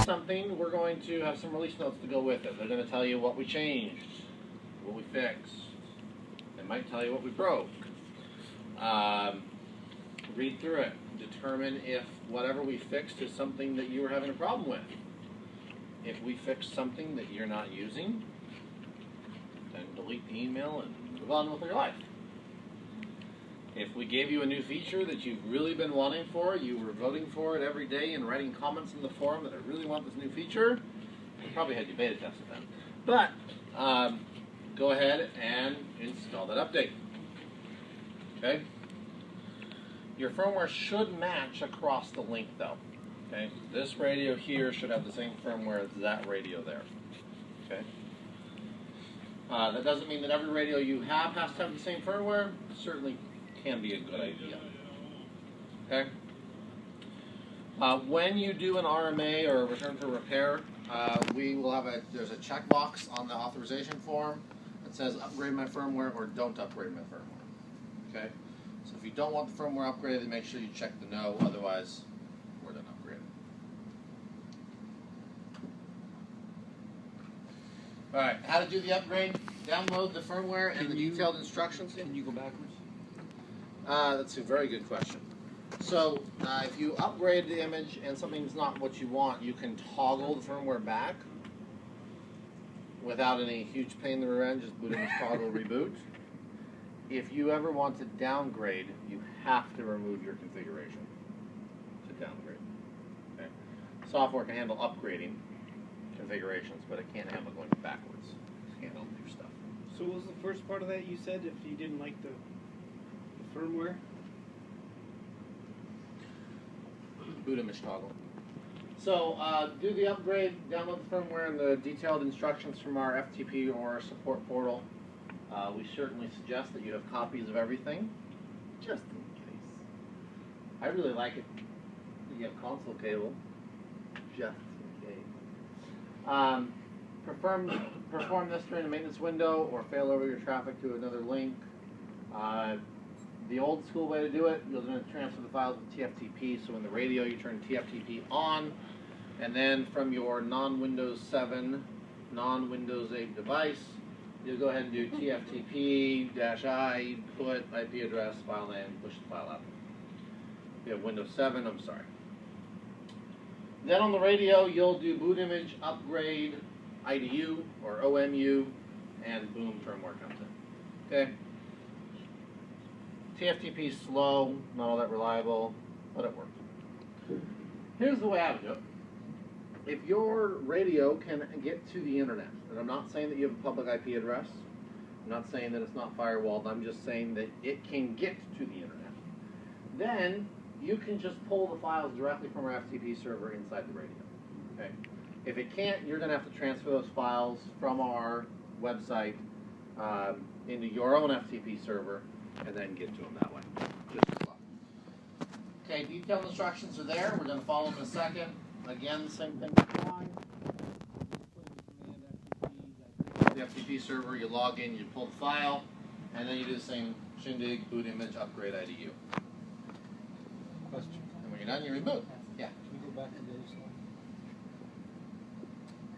Something, we're going to have some release notes to go with it. They're going to tell you what we changed, what we fixed. They might tell you what we broke. Read through it. Determine if whatever we fixed is something that you were having a problem with. If we fixed something that you're not using, then delete the email and move on with your life. If we gave you a new feature that you've really been wanting for, you were voting for it every day and writing comments in the forum that I really want this new feature, we probably had you beta test it then. But go ahead and install that update. Okay? Your firmware should match across the link though. Okay? This radio here should have the same firmware as that radio there. Okay? That doesn't mean that every radio you have has to have the same firmware. It certainly can be a good idea. Okay? When you do an RMA or a return for repair, we will have there's a checkbox on the authorization form that says upgrade my firmware or don't upgrade my firmware. Okay? So if you don't want the firmware upgraded, then make sure you check the no, otherwise we're done upgrading. Alright, how to do the upgrade? Download the firmware and the detailed instructions. Can you go backwards? That's a very good question. So, if you upgrade the image and something's not what you want, you can toggle the firmware back without any huge pain in the rear end, just boot image toggle reboot. If you ever want to downgrade, you have to remove your configuration to downgrade. Okay? Software can handle upgrading configurations, but it can't handle going backwards. It can't handle new stuff. So what was the first part of that you said, if you didn't like the firmware? Boot image toggle. So do the upgrade, download the firmware and the detailed instructions from our FTP or support portal. We certainly suggest that you have copies of everything, just in case. I really like it that you have console cable, just in case. Perform this during the maintenance window or fail over your traffic to another link. The old school way to do it, you're going to transfer the files with TFTP, so in the radio you turn TFTP on, and then from your non-Windows 7, non-Windows 8 device, you'll go ahead and do TFTP-I, put IP address, file name, push the file out. If you have Windows 7, I'm sorry. Then on the radio, you'll do boot image, upgrade, IDU or OMU, and boom, firmware comes in. Okay? TFTP is slow, not all that reliable, but it works. Here's the way I would do it. If your radio can get to the internet, and I'm not saying that you have a public IP address, I'm not saying that it's not firewalled, I'm just saying that it can get to the internet, then you can just pull the files directly from our FTP server inside the radio. Okay? If it can't, you're going to have to transfer those files from our website into your own FTP server and then get to them that way. Just as well. Okay, detailed instructions are there. We're going to follow them in a second. Again, same thing. The FTP server, you log in, you pull the file, and then you do the same shindig, boot image, upgrade IDU. Question. And when you're done, you reboot. Yeah. Can we go back to Dave's slide?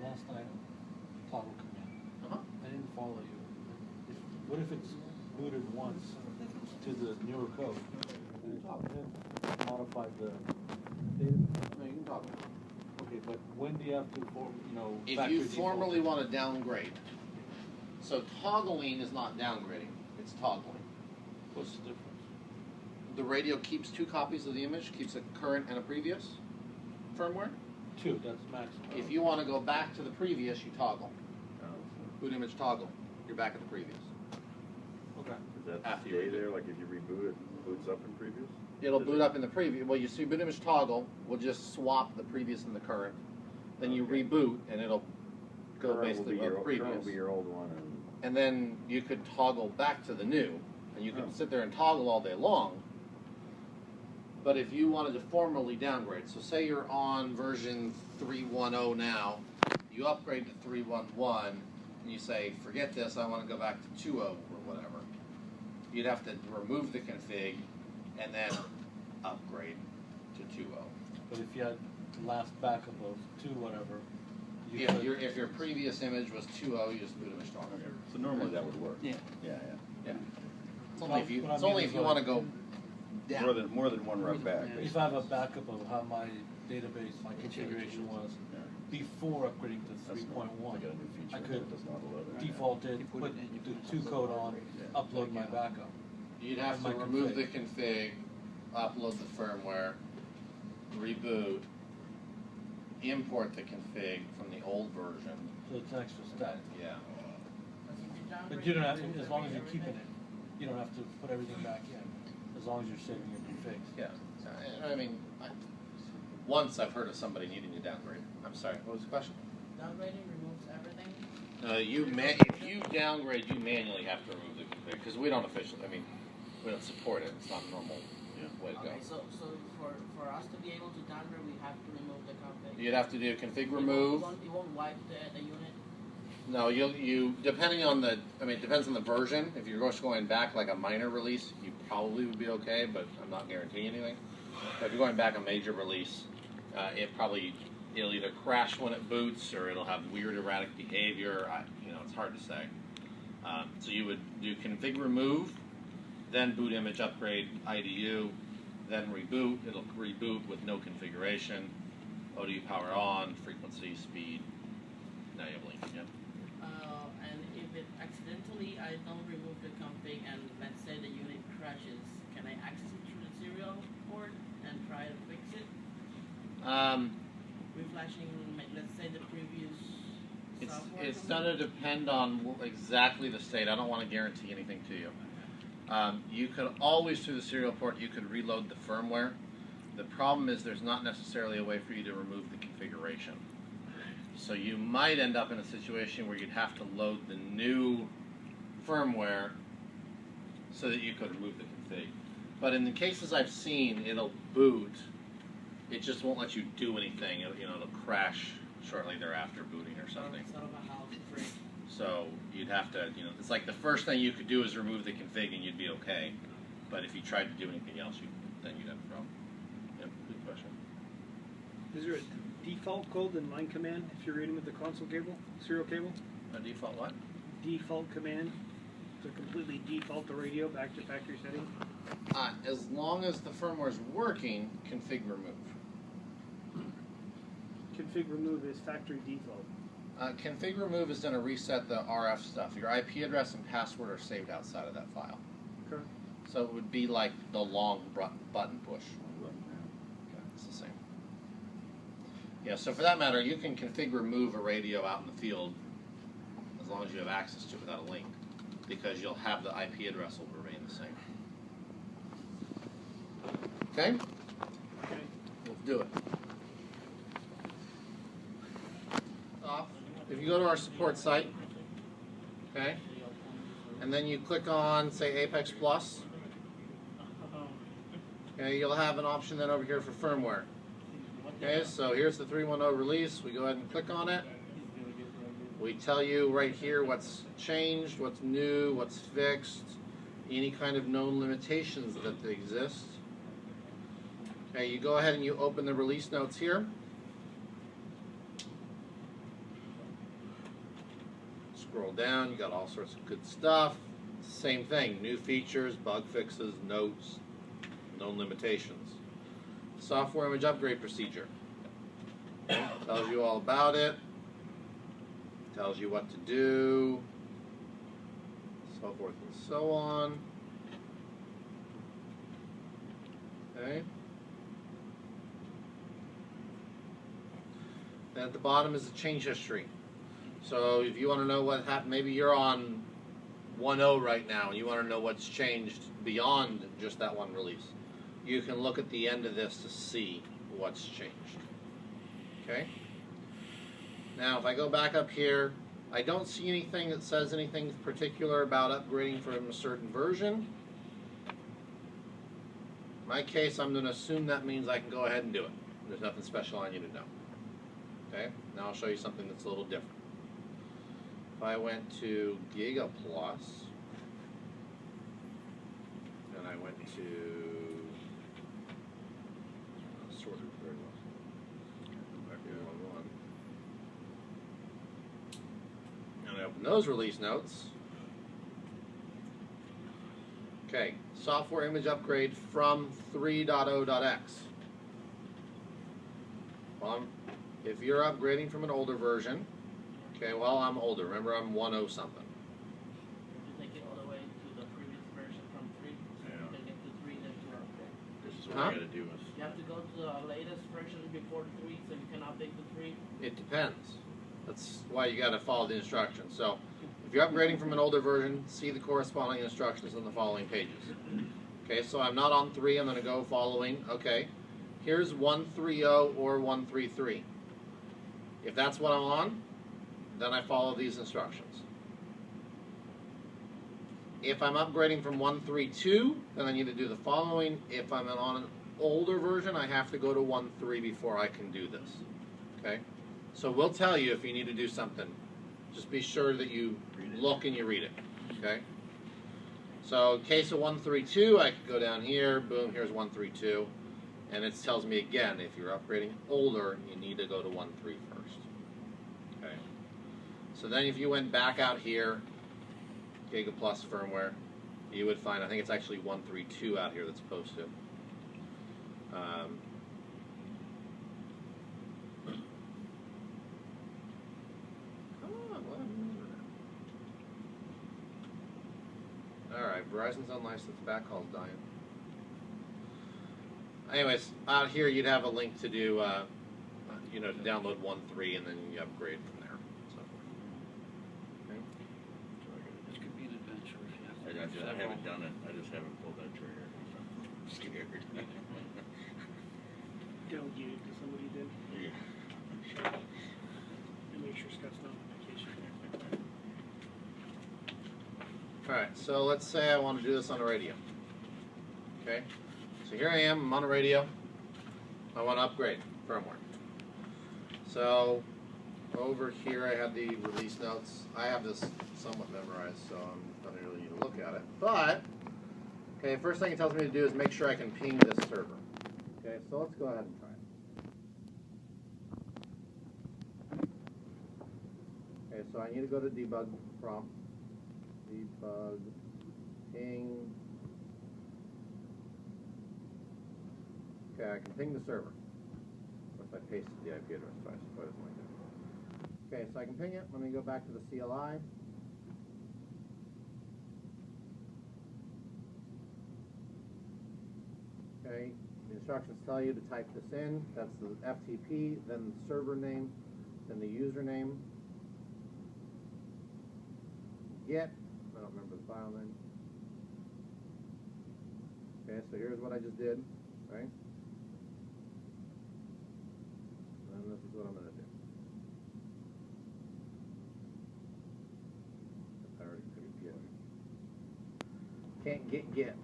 Last item, toggle command. I didn't follow you. What if it's booted once to the newer code? And modify the data? No, you can toggle. Okay, but when do you have to, if you formally want to downgrade. So toggling is not downgrading, it's toggling. What's the difference? The radio keeps 2 copies of the image, keeps a current and a previous firmware. 2, that's maximum. If you want to go back to the previous, you toggle. Boot image toggle. You're back at the previous. Okay. Does that stay there? Like if you reboot it, boots up in previous? It'll boot up in the previous. Well, you see boot image toggle will just swap the previous and the current. Then you reboot and it'll go basically with the previous. Current will be your old one. And then you could toggle back to the new. And you can sit there and toggle all day long. But if you wanted to formally downgrade, so say you're on version 3.10 now, you upgrade to 3.11, and you say, forget this, I want to go back to 2.0 or whatever. you'd have to remove the config and then upgrade to 2.0. But if you had the last backup of 2 whatever, you If could, if your previous image was 2.0, you just boot image toggle. So normally that would work. Yeah. Yeah, Yeah. It's only if you What I it's mean only is if you like- want to go yeah. down. More than one run back. if I have a backup of how my database, my configuration was Yeah. before upgrading to That's 3.1, to get a new feature I could that does not allow that. default it, put the 2 code on, upload my backup. You'd have My to remove config. the config, upload the firmware, reboot, import the config from the old version. So it's an extra step. Yeah. But you don't have, as long as you're keeping it, you don't have to put everything back in, as long as you're saving your configs. Yeah. I mean, once I've heard of somebody needing to downgrade. I'm sorry. What was the question? Downgrading removes everything. If you downgrade, you manually have to remove the config because we don't officially. I mean, we don't support it. It's not a normal way to go. Okay, so for us to be able to downgrade, we have to remove the config. You'd have to do config It remove. won't wipe the unit. No, you depending on the. I mean, it depends on the version. If you're just going back like a minor release, you probably would be okay, but I'm not guaranteeing anything. But if you're going back a major release, it'll either crash when it boots or it'll have weird erratic behavior. It's hard to say. So you would do config remove, then boot image upgrade IDU, then reboot. It'll reboot with no configuration. ODU power on, frequency, speed. Now you have link. Yep. And if it accidentally I don't remove the config and let's say the unit crashes, can I access it through the serial port and try to fix it? Reflashing, let's say the previous software. It's going to depend on exactly the state. I don't want to guarantee anything to you. You could always, through the serial port, you could reload the firmware. The problem is there's not necessarily a way for you to remove the configuration. So you might end up in a situation where you'd have to load the new firmware so that you could remove the config. But in the cases I've seen, it'll boot. It just won't let you do anything. It'll crash shortly thereafter booting or something. Sort of a house break. So you'd have to, it's like the first thing you could do is remove the config and you'd be okay. But if you tried to do anything else, then you'd have a problem. Yeah, good question. Is there a default code in line command if you're reading with the console cable, serial cable? A default what? Default command to completely default the radio back to factory setting? As long as the firmware's working, config remove. Config remove is factory default. Config remove is going to reset the RF stuff. Your IP address and password are saved outside of that file. Okay. So it would be like the long button push. Okay, it's the same. Yeah, so for that matter, you can config remove a radio out in the field as long as you have access to it without a link, because you'll have the IP address will remain the same. Okay? Okay. Let's do it. If you go to our support site, okay, and then you click on, say, Apex Plus, okay, you'll have an option then over here for firmware. Okay, so here's the 3.10 release. We go ahead and click on it. We tell you right here what's changed, what's new, what's fixed, any kind of known limitations that exist. Okay, you go ahead and you open the release notes here. Scroll down, you got all sorts of good stuff. Same thing, new features, bug fixes, notes, known limitations. Software image upgrade procedure. Tells you all about it. Tells you what to do. So forth and so on. Okay. Then at the bottom is the change history. So if you want to know what happened, maybe you're on 1.0 right now and you want to know what's changed beyond just that one release. You can look at the end of this to see what's changed. Okay? Now if I go back up here, I don't see anything that says anything particular about upgrading from a certain version. In my case, I'm going to assume that means I can go ahead and do it. There's nothing special I need to know. Okay? Now I'll show you something that's a little different. If I went to Giga Plus, went to sorted very well. Back to 1.1. And I open those release notes. Okay, software image upgrade from 3.0.x. Well, if you're upgrading from an older version, okay, well, I'm older. Remember, I'm 1.0 something. You take it all the way to the previous version from 3, so Yeah. you can get to 3, then to upgrade. This is what Huh? I gotta do is. You have to go to the latest version before 3, so you can update to 3. It depends. That's why you got to follow the instructions. So, if you're upgrading from an older version, see the corresponding instructions in the following pages. Okay, so I'm not on 3. I'm going to go following. Okay, here's 1.3.0 or 1.3.3. If that's what I'm on, then I follow these instructions. If I'm upgrading from 1.3.2, then I need to do the following. If I'm on an older version, I have to go to 1.3 before I can do this. Okay? So we'll tell you if you need to do something. Just be sure that you look and you read it. Okay? So in case of 1.3.2, I could go down here, boom, here's 1.3.2. And it tells me again, if you're upgrading older, you need to go to 1.3 first. Okay? So then if you went back out here, Giga Plus firmware, you would find, I think it's actually 1.3.2 out here that's posted. Alright, Verizon's unlicensed backhaul's dying. Anyways, out here you'd have a link to do, to download 1.3 and then you upgrade from there. So, okay. This could be an adventure if you have to. I haven't done it. I just haven't pulled that trigger. I'm scared. Delegate it to somebody then. Yeah. And make sure Scott's not on vacation. Alright, so let's say I want to do this on a radio. Okay? So here I am, I'm on a radio. I want to upgrade firmware. So over here I have the release notes. I have this somewhat memorized, so I don't really need to look at it. But, okay, first thing it tells me to do is make sure I can ping this server. Okay, so let's go ahead and try it. Okay, so I need to go to debug prompt. Debug ping. Okay, I can ping the server. Of course, I pasted the IP address, so I suppose it like that. Okay, so I can ping it. Let me go back to the CLI. Okay, the instructions tell you to type this in. That's the FTP, then the server name, then the username. Get, I don't remember the file name. Okay, so here's what I just did, right? And this is what I'm going to do. I already figured get. Can't get.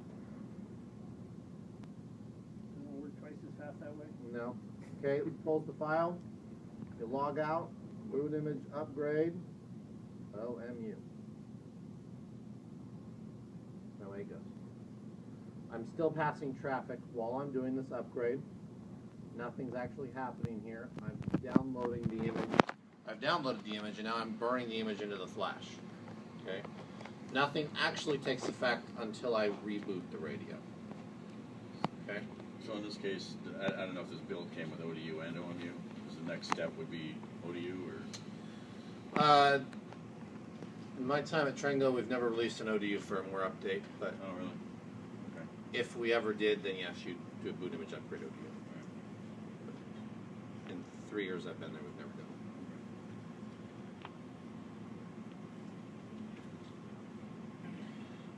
Doesn't work twice as fast that way. No. Okay, it pulls the file. You log out. Boot image upgrade. OMU. Away it goes. I'm still passing traffic while I'm doing this upgrade. Nothing's actually happening here. I'm downloading the image. I've downloaded the image and now I'm burning the image into the flash. Okay? Nothing actually takes effect until I reboot the radio. Okay? So in this case, I don't know if this build came with ODU and OMU. So the next step would be ODU or? In my time at Trengo, we've never released an ODU firmware update, but Oh, really? Okay. if we ever did, then yes, you'd do a boot image upgrade ODU. In 3 years I've been there, we've never done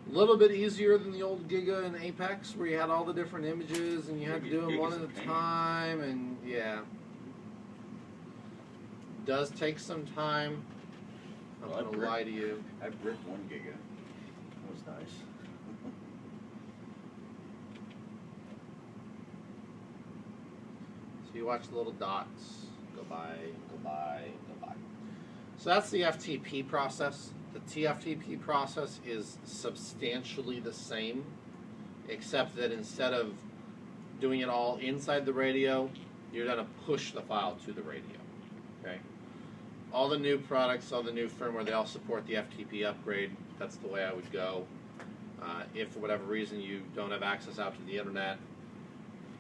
it. A little bit easier than the old Giga and Apex, where you had all the different images and you had to do them one at a time, and yeah. Does take some time. I'm Well, not gonna lie to you. I bricked 1 giga. That was nice. So you watch the little dots go by, go by, go by. So that's the FTP process. The TFTP process is substantially the same. except that instead of doing it all inside the radio, you're going to push the file to the radio. Okay. All the new products, all the new firmware, they all support the FTP upgrade. That's the way I would go. If for whatever reason you don't have access out to the internet,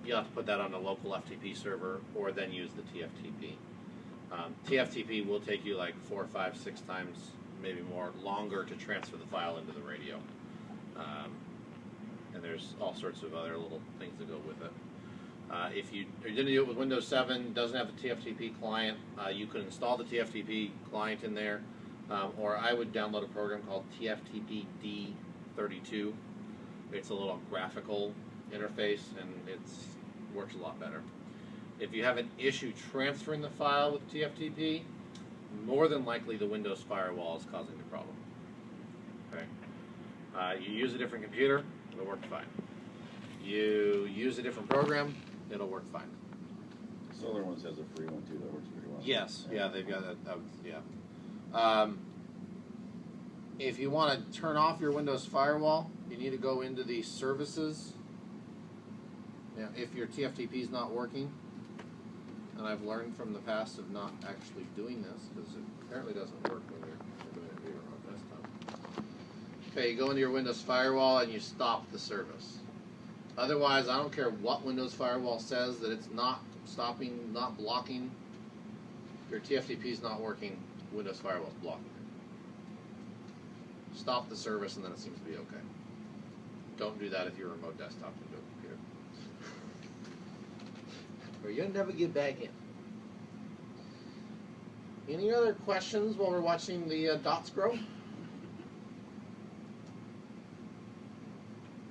you'll have to put that on a local FTP server or then use the TFTP. TFTP will take you like 4, 5, 6 times, maybe more, longer to transfer the file into the radio. And there's all sorts of other little things that go with it. If you're going to do it with Windows 7, doesn't have the TFTP client, you can install the TFTP client in there, or I would download a program called TFTP D32. It's a little graphical interface, and it works a lot better. If you have an issue transferring the file with TFTP, more than likely the Windows firewall is causing the problem. Okay. You use a different computer, it'll work fine. You use a different program, it'll work fine. Solar Ones has a free one too that works pretty well. Yes, yeah, they've got that. Yeah. If you want to turn off your Windows firewall, you need to go into the services. Now, if your TFTP is not working, and I've learned from the past of not actually doing this because it apparently doesn't work when you're doing it here on desktop. Okay, you go into your Windows firewall and you stop the service. Otherwise, I don't care what Windows firewall says that it's not stopping, not blocking. If your TFTP is not working, Windows firewall is blocking it. Stop the service and then it seems to be okay. Don't do that if you're a remote desktop into a computer. Or you'll never get back in. Any other questions while we're watching the dots grow?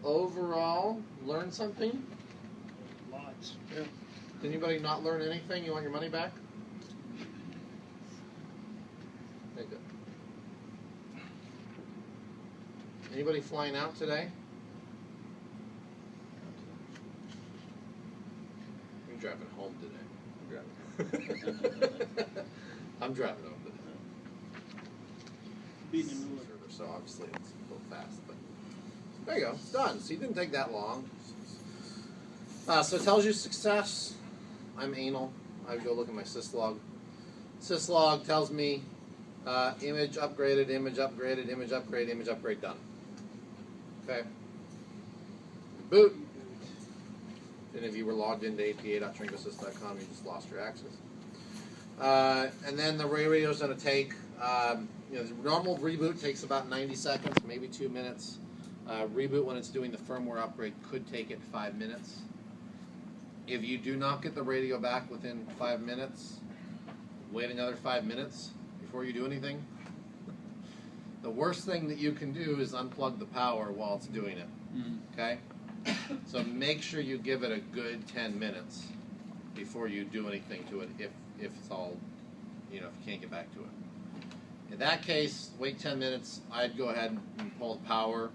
Overall, learn something? Lots. Yeah. Did anybody not learn anything? You want your money back? Okay, good. Anybody flying out today? I'm driving home today. I'm driving home today. Beating the ruler. So obviously it's a little fast, but there you go. It's done. So it didn't take that long. So it tells you success. I'm anal. I would go look at my syslog. Syslog tells me image upgraded, image upgraded, image upgrade, image upgrade done. Okay. Boot. And if you were logged into apa.trinkossys.com, you just lost your access. And then the radio is going to take, the normal reboot takes about 90 seconds, maybe 2 minutes. Reboot when it's doing the firmware upgrade could take it 5 minutes. If you do not get the radio back within 5 minutes, wait another 5 minutes before you do anything. The worst thing that you can do is unplug the power while it's doing it. Okay? So make sure you give it a good 10 minutes before you do anything to it if it's all, if you can't get back to it. In that case, wait 10 minutes. I'd go ahead and pull the power.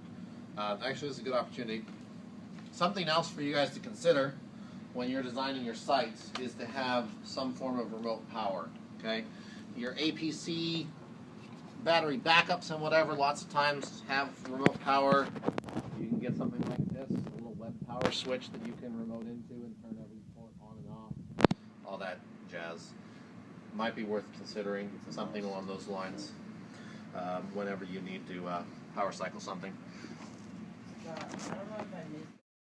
Actually, this is a good opportunity. Something else for you guys to consider when you're designing your sites is to have some form of remote power. Okay? Your APC battery backups and whatever, lots of times have remote power. You can get something like this, a little web power switch that you can remote into and turn every port on and off. All that jazz. Might be worth considering something along those lines whenever you need to power cycle something. I don't know